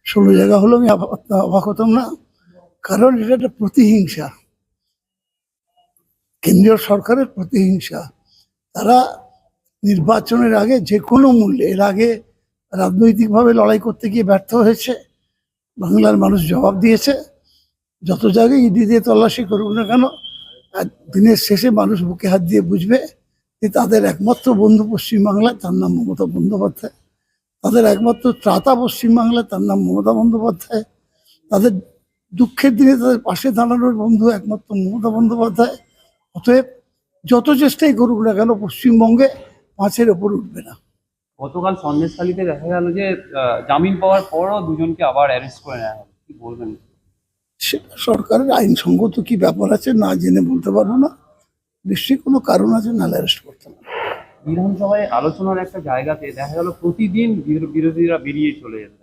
16 জায়গা হলো আমি অবাক হতাম না, কারণ এটা একটা প্রতিহিংসা, কেন্দ্রীয় সরকারের প্রতিহিংসা। তারা নির্বাচনের আগে যে কোনো মূল্যে, এর আগে রাজনৈতিকভাবে লড়াই করতে গিয়ে ব্যর্থ হয়েছে, বাংলার মানুষ জবাব দিয়েছে। যত জায়গায় ইডি দিয়ে তল্লাশি করুক না কেন, দিনের শেষে মানুষ বুকে হাত দিয়ে বুঝবে যে তাদের একমাত্র বন্ধু পশ্চিমবাংলায়, তার নাম মমতা বন্দ্যোপাধ্যায়। তাদের একমাত্র ত্রাতা পশ্চিমবাংলায়, তার নাম মমতা বন্দ্যোপাধ্যায়। তাদের দুঃখের দিনে তাদের পাশে দাঁড়ানোর বন্ধু একমাত্র মমতা বন্দ্যোপাধ্যায়। অতএব যত চেষ্টাই করুক না কেন, পশ্চিমবঙ্গে 5-এর ওপর উঠবে না। গতকাল সন্দেশখালীতে দেখা গেল যে জামিন পাওয়ার পরও দুজনকে আবার অ্যারেস্ট করে নেওয়া হলো, কি বলবেন? সেটা সরকারের আইনসঙ্গত কি ব্যাপার আছে না জেনে বলতে পারবো না। নিশ্চয়ই কোনো কারণ আছে, নাহলে অ্যারেস্ট করতে না। বিধানসভায় আলোচনার একটা জায়গাতে দেখা গেল প্রতিদিন বিরোধীরা বেরিয়ে চলে যেত,